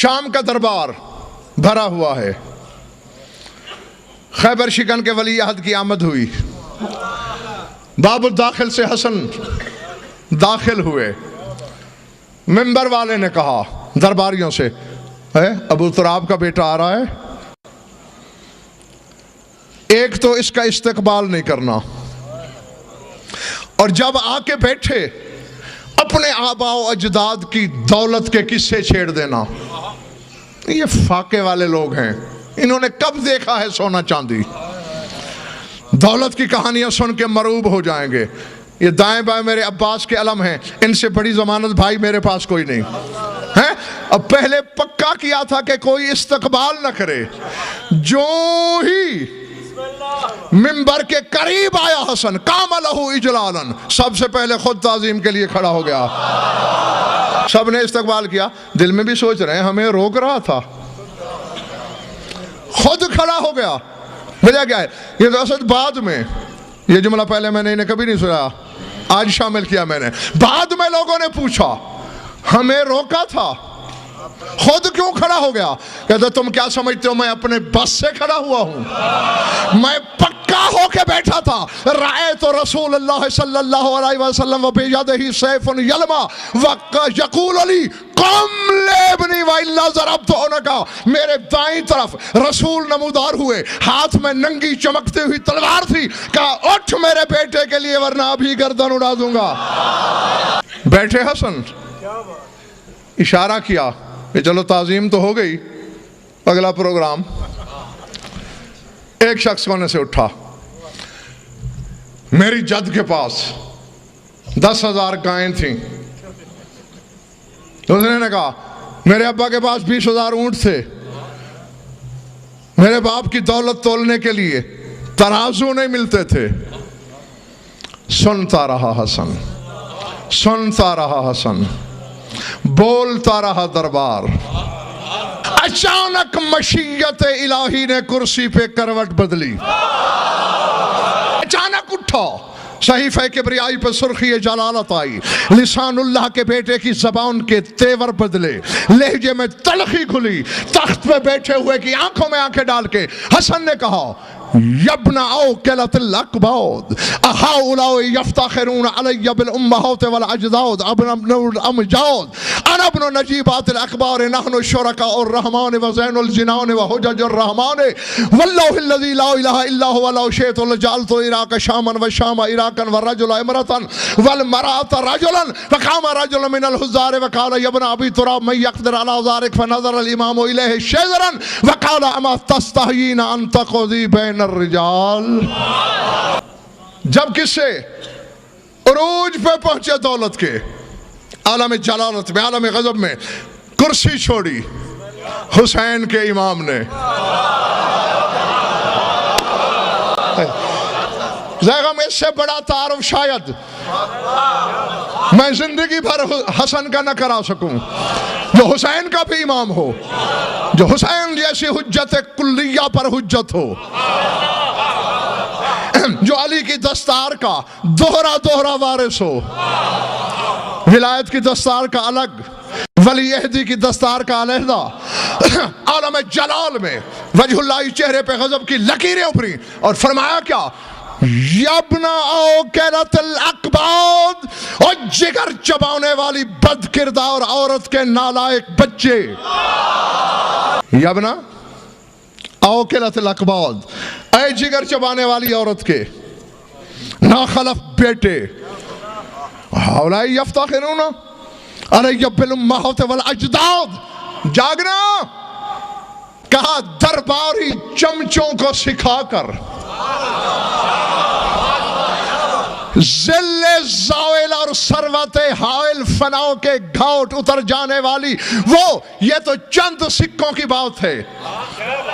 شام کا دربار بھرا ہوا ہے. خیبر شکن کے ولی عہد کی آمد ہوئی. باب الداخل سے حسن داخل ہوئے. منبر والے نے کہا درباریوں سے، ابو تراب کا بیٹا آ رہا ہے، ایک تو اس کا استقبال نہیں کرنا، اور جب آ کے بیٹھے اپنے آباء و اجداد کی دولت کے قصے چھیڑ دینا. یہ فاقے والے لوگ ہیں، انہوں نے کب دیکھا ہے سونا چاندی؟ دولت کی کہانیاں سن کے مروب ہو جائیں گے. یہ دائیں بائیں میرے عباس کے علم ہیں، ان سے بڑی ضمانت بھائی میرے پاس کوئی نہیں ہے. اب پہلے پکا کیا تھا کہ کوئی استقبال نہ کرے. جو ہی منبر کے قریب آیا حسن قام لہ اجلالا، سب سے پہلے خود تعظیم کے لیے کھڑا ہو گیا. سب نے استقبال کیا. دل میں بھی سوچ رہے ہیں ہمیں روک رہا تھا، خود کھڑا ہو گیا. وجہ کیا ہے؟ یہ تو اصل بعد میں، یہ جملہ پہلے میں نے انہیں کبھی نہیں سنا، آج شامل کیا میں نے. بعد میں لوگوں نے پوچھا ہمیں روکا تھا، خود کیوں کھڑا ہو گیا؟ کہتا تم کیا سمجھتے ہو میں اپنے بس سے کھڑا ہوا ہوں؟ میں پکا ہو کے بیٹھا تھا. رأیت رسول اللہ صلی اللہ علیہ وسلم وبیدہ سیف یلما یقول علی قم لیبنی وإلا ضربت عنقا. میرے دائیں طرف رسول نمودار ہوئے، ہاتھ میں ننگی چمکتی ہوئی تلوار تھی. کہا اٹھ میرے بیٹے کے لیے ورنہ ابھی گردن اڑا دوں گا. بیٹھے حسن، اشارہ کیا کہ چلو تعظیم تو ہو گئی، اگلا پروگرام. ایک شخص کونے سے اٹھا، میری جد کے پاس 10,000 گائیں تھیں. دوسرے نے کہا میرے ابا کے پاس 20,000 اونٹ تھے. میرے باپ کی دولت تولنے کے لیے ترازو نہیں ملتے تھے. سنتا رہا حسن، سنتا رہا حسن، بولتا رہا دربار. اچانک مشیت الہی نے کرسی پہ کروٹ بدلی. اچانک اٹھا، صحیفہ کبریائی پہ سرخی جلالت آئی. لسان اللہ کے بیٹے کی زبان کے تیور بدلے، لہجے میں تلخی کھلی. تخت پہ بیٹھے ہوئے کی آنکھوں میں آنکھیں ڈال کے حسن نے کہا یبن اوکلت الاکباد اہؤلاء یفتخرون علی بالامہات والاجداد ابن الامجاد انا ابن نجیبات الاخبار نحن شرکاء الرحمن وزین الجنان وحجج الرحمن واللہ الذی لا الہ الا هو لو شئت لجعلت العراق شاما والشام عراقا والرجل امرأة والمرأة رجلا فقام رجل من الحزار وقال یا ابن ابی تراب من یقدر على ذلك فنظر الامام الیہ شذرا وقال اما تستحیین ان تقضی بین الرجال. جب کس سے عروج پہ پہنچے دولت کے، عالم جلالت میں، عالم غضب میں، کرسی چھوڑی حسین کے امام نے. زیغم اس سے بڑا تعارف شاید میں زندگی بھر حسن کا نہ کرا سکوں، جو حسین کا بھی امام ہو، جو حسین جیسی حجت کلیہ پر حجت ہو، جو علی کی دستار کا دوہرا دوہرا وارث ہو. ولایت کی دستار کا الگ، ولی عہدی کی دستار کا علیحدہ. عالم جلال میں وجہ اللہ چہرے پہ غضب کی لکیریں ابھری اور فرمایا کیا؟ یبنا اوکلت الاکباد، اور جگر چبانے والی بد کردار عورت کے نالائق بچے. یبنا اوکلت الاکباد، اے جگر چبانے والی عورت کے ناخلف بیٹے. ہؤلاء یفتخرون علی بالامہات والاجداد. جاگنا، کہا درباری چمچوں کو سکھا کر ذل زائل اور ثروت حائل فناؤ کے گھاٹ اتر جانے والی وہ، یہ تو چند سکوں کی بات ہے.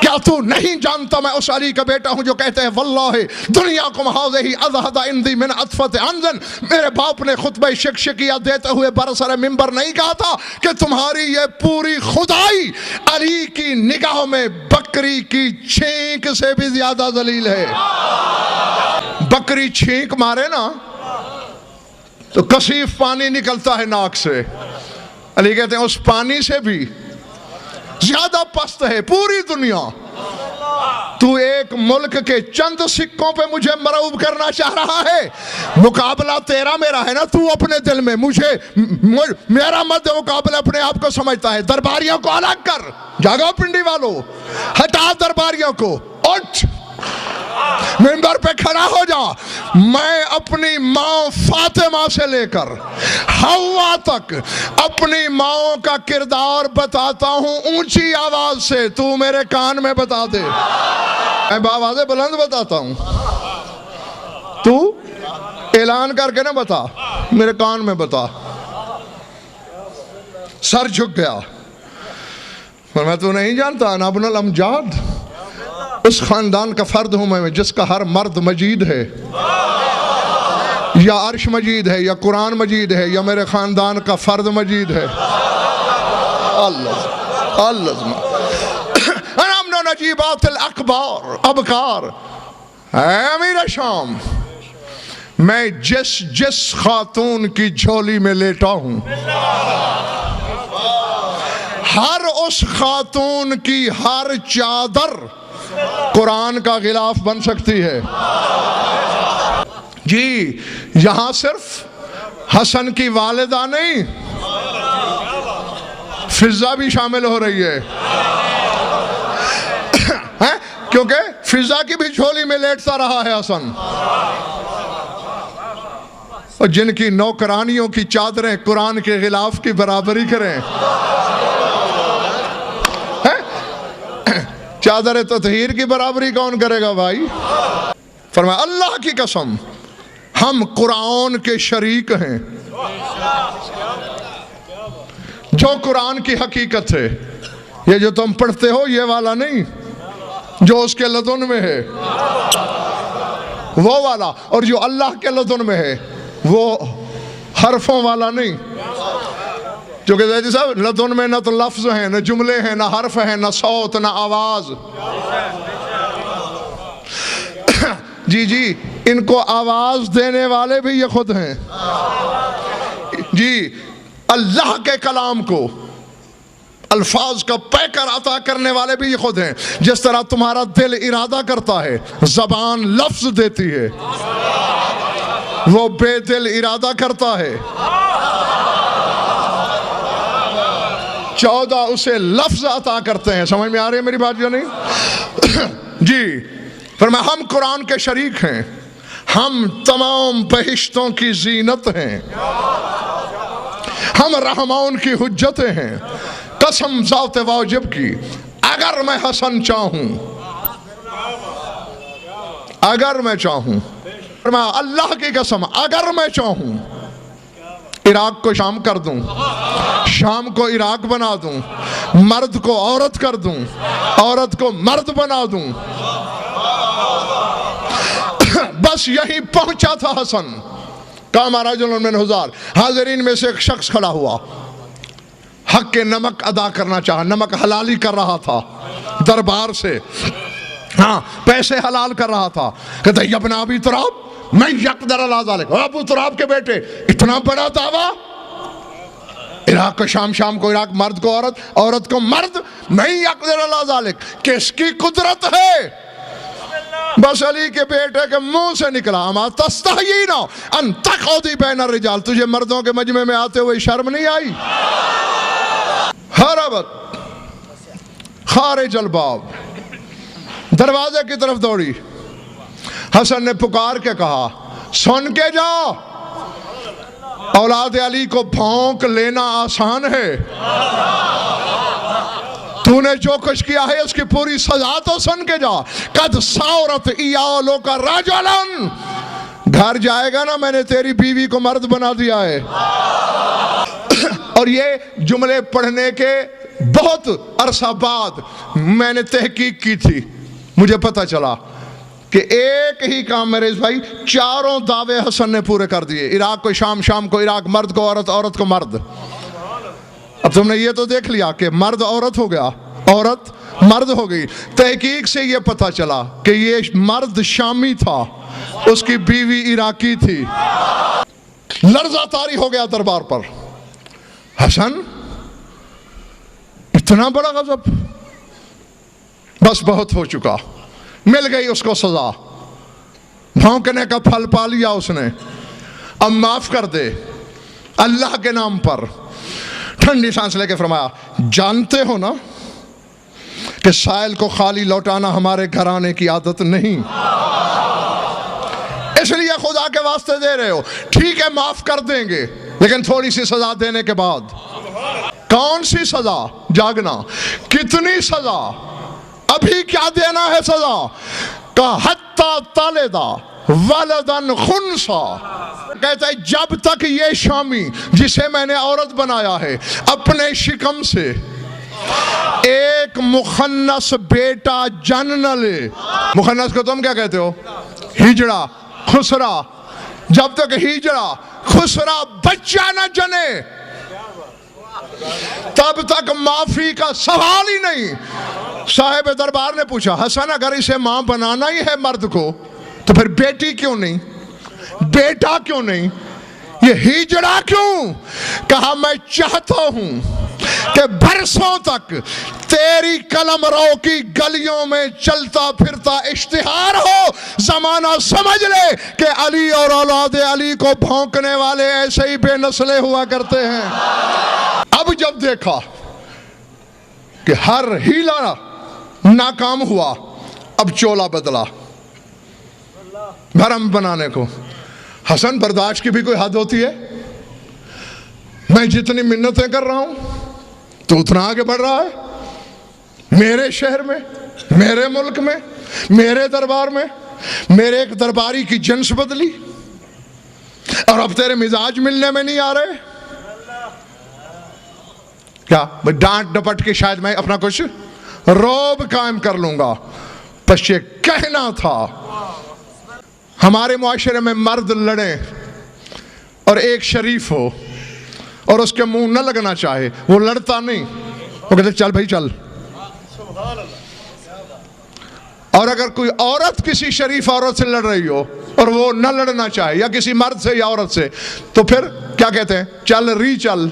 کیا تو نہیں جانتا میں اس علی کا بیٹا ہوں جو کہتے ہیں واللہ دنیاکم ہذہ اذہد عندی من عطفت انزن. میرے باپ نے خطبہ شکشکیہ دیتے ہوئے برسر منبر نہیں کہا تھا کہ تمہاری یہ پوری خدائی علی کی نگاہوں میں بکری کی چھینک سے بھی زیادہ ذلیل ہے. بکری چھینک مارے نا تو کثیف پانی نکلتا ہے ناک سے. علی کہتے ہیں اس پانی سے بھی زیادہ پست ہے پوری دنیا. تو ایک ملک کے چند سکوں پہ مجھے مرعوب کرنا چاہ رہا ہے. مقابلہ تیرا میرا ہے نا. تو اپنے دل میں میرا مد مقابلہ اپنے آپ کو سمجھتا ہے. درباریوں کو الگ کر. جاگو پنڈی والو, ہٹا درباریوں کو. اٹھ منبر پہ کھڑا ہو جا. میں اپنی ماں فاطمہ سے لے کر حوا تک اپنی ماں کا کردار بتاتا ہوں اونچی آواز سے. تو میرے کان میں بتا دے. میں بآواز بلند بتاتا ہوں, تو اعلان کر کے نہ بتا, میرے کان میں بتا. سر جھک گیا. میں تو نہیں جانتا انا ابن الامجاد, اس خاندان کا فرد ہوں میں جس کا ہر مرد مجید ہے, یا عرش مجید ہے, یا قرآن مجید ہے, یا میرے خاندان کا فرد مجید ہے. اللہ انامن نجیبات الاخبار ابکار. اے امیر شام, میں جس خاتون کی جھولی میں لیٹا ہوں, ہر اس خاتون کی ہر چادر قرآن کا غلاف بن سکتی ہے. جی یہاں صرف حسن کی والدہ نہیں, فضہ بھی شامل ہو رہی ہے. کیونکہ فضہ کی بھی جھولی میں لیٹتا رہا ہے حسن, اور جن کی نوکرانیوں کی چادریں قرآن کے غلاف کی برابری کریں. چادر تطہیر کی برابری کون کرے گا بھائی؟ فرمایا اللہ کی قسم ہم قرآن کے شریک ہیں. جو قرآن کی حقیقت ہے, یہ جو تم پڑھتے ہو یہ والا نہیں, جو اس کے لدن میں ہے وہ والا, اور جو اللہ کے لدن میں ہے وہ حرفوں والا نہیں. جو کہ زیدی صاحب لدن میں نہ تو لفظ ہیں, نہ جملے ہیں, نہ حرف ہیں, نہ صوت, نہ آواز. جی ان کو آواز دینے والے بھی یہ خود ہیں. جی اللہ کے کلام کو الفاظ کا پیکر عطا کرنے والے بھی یہ خود ہیں. جس طرح تمہارا دل ارادہ کرتا ہے, زبان لفظ دیتی ہے, وہ بے دل ارادہ کرتا ہے, 14 اسے لفظ عطا کرتے ہیں. سمجھ میں آ رہی ہے میری بات یا نہیں؟ جی فرمایا ہم قرآن کے شریک ہیں, ہم تمام بہشتوں کی زینت ہیں, ہم رحمان کی حجتیں ہیں. قسم ذات واجب کی, اگر میں حسن چاہوں, اگر میں چاہوں, فرمایا اللہ کی قسم اگر میں چاہوں عراق کو شام کر دوں, شام کو عراق بنا دوں, مرد کو عورت کر دوں, عورت کو مرد بنا دوں. بس یہی پہنچا تھا حسن. کام رجل من ہزار. حاضرین میں سے ایک شخص کھڑا ہوا, حق کے نمک ادا کرنا چاہا, نمک حلالی کر رہا تھا دربار سے, ہاں پیسے حلال کر رہا تھا. کہتا یا ابن ابی تراب میں یقدر علی ذالک. ابو تراب کے بیٹے اتنا بڑا دعویٰ, عراق کو شام, شام کو عراق, مرد کو عورت, عورت کو مرد, میں یقدر علی ذالک. کس کی قدرت ہے؟ بس علی کے بیٹے کے منہ سے نکلا, اما تستحیین ان تقعدی بین الرجال. تجھے مردوں کے مجمع میں آتے ہوئے شرم نہیں آئی؟ ہربت خارج الباب, دروازے کی طرف دوڑی. حسن نے پکار کے کہا سن کے جا, اولاد علی کو بھونک لینا آسان ہے, تو نے جو کچھ کیا ہے اس کی پوری سزا تو سن کے جا. قد ساورت ایالو کا رجلن, گھر جائے گا نا میں نے تیری بیوی کو مرد بنا دیا ہے. اور یہ جملے پڑھنے کے بہت عرصہ بعد میں نے تحقیق کی تھی, مجھے پتہ چلا کہ ایک ہی کام میرے بھائی 4 دعوے حسن نے پورے کر دیے. عراق کو شام, شام کو عراق, مرد کو عورت, عورت کو مرد. اب تم نے یہ تو دیکھ لیا کہ مرد عورت ہو گیا, عورت مرد ہو گئی. تحقیق سے یہ پتہ چلا کہ یہ مرد شامی تھا, اس کی بیوی عراقی تھی. لرزہ طاری ہو گیا دربار پر. حسن اتنا بڑا غضب، بس بہت ہو چکا، مل گئی اس کو سزا، بھونکنے کا پھل پا لیا اس نے، اب معاف کر دے اللہ کے نام پر۔ ٹھنڈی سانس لے کے فرمایا جانتے ہو نا کہ سائل کو خالی لوٹانا ہمارے گھرانے کی عادت نہیں، اس لیے خدا کے واسطے دے رہے ہو، ٹھیک ہے معاف کر دیں گے لیکن تھوڑی سی سزا دینے کے بعد۔ کون سی سزا؟ جاگنا۔ کتنی سزا؟ ابھی کیا دینا ہے سزا؟ کہ حتی تلدا ولدن خنسا، کہتا ہے جب تک یہ شامی جسے میں نے عورت بنایا ہے اپنے شکم سے ایک مخنث بیٹا جن نہ لے۔ مخنث کو تم کیا کہتے ہو؟ ہجڑا، خسرا۔ جب تک ہجڑا خسرا بچہ نہ جنے تب تک معافی کا سوال ہی نہیں۔ صاحب دربار نے پوچھا حسن اگر اسے ماں بنانا ہی ہے مرد کو تو پھر بیٹی کیوں نہیں، بیٹا کیوں نہیں، یہ ہجڑا کیوں؟ کہا میں چاہتا ہوں کہ برسوں تک تیری قلم رو کی گلیوں میں چلتا پھرتا اشتہار ہو، زمانہ سمجھ لے کہ علی اور اولاد علی کو بھونکنے والے ایسے ہی بے نسلے ہوا کرتے ہیں۔ اب جب دیکھا کہ ہر ہیلا ناکام ہوا، اب چولا بدلا بھرم بنانے کو۔ حسن برداشت کی بھی کوئی حد ہوتی ہے؟ میں جتنی منتیں کر رہا ہوں تو اتنا آگے بڑھ رہا ہے، میرے شہر میں، میرے ملک میں، میرے دربار میں، میرے ایک درباری کی جنس بدلی اور اب تیرے مزاج ملنے میں نہیں آ رہے کیا؟ ڈانٹ ڈپٹ کے شاید میں اپنا کچھ روب قائم کر لوں گا، بس یہ کہنا تھا ہمارے معاشرے میں مرد لڑے اور ایک شریف ہو اور اس کے منہ نہ لگنا چاہے، وہ لڑتا نہیں، وہ کہتے چل بھائی چل۔ اور اگر کوئی عورت کسی شریف عورت سے لڑ رہی ہو اور وہ نہ لڑنا چاہے یا کسی مرد سے یا عورت سے، تو پھر کیا کہتے ہیں؟ چل ری چل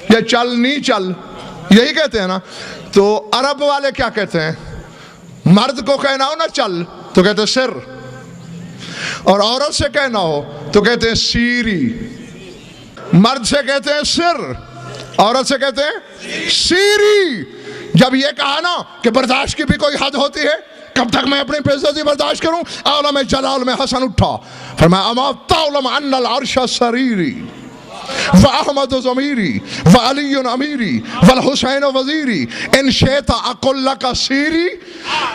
یا چل نہیں چل، یہی کہتے ہیں نا۔ تو عرب والے کیا کہتے ہیں؟ مرد کو کہنا ہو نا چل تو کہتے ہیں سر، اور عورت سے کہنا ہو تو کہتے ہیں سیری۔ مرد سے کہتے ہیں سر، عورت سے کہتے ہیں سیری۔ جب یہ کہا نا کہ برداشت کی بھی کوئی حد ہوتی ہے، کب تک میں اپنی بے عزتی برداشت کروں؟ عالم جلال میں حسن اٹھا، فرمایا اما تعلم ان العرش سریری وَأَحْمَدُ ضَمِيرِي وَعَلِيٌّ أَمِيرِي وَالْحُسَيْنُ وَزِيرِي إِن شِئْتَ أَقُلْ لَكَ سِيرِي۔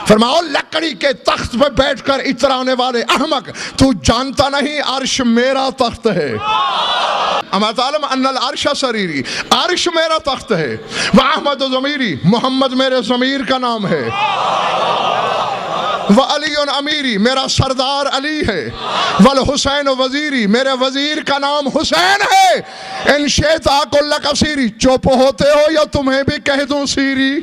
فرمایا لکڑی کے تخت پہ بیٹھ کر اترانے والے احمق، تو جانتا نہیں عرش میرا تخت ہے۔ اما تعلم ان العرش سریری، عرش میرا تخت ہے، وَأَحْمَدُ ضَمِيرِي محمد میرے ضمیر کا نام ہے، وَعَلِيٌّ أَمِيرِي میرا سردار علی ہے، وَالْحُسَيْنُ وَزِيرِي میرے وزیر کا نام حسین ہے۔ ان شئت أقل لك سیری، چپ ہوتے ہو یا تمہیں بھی کہہ دوں سیری؟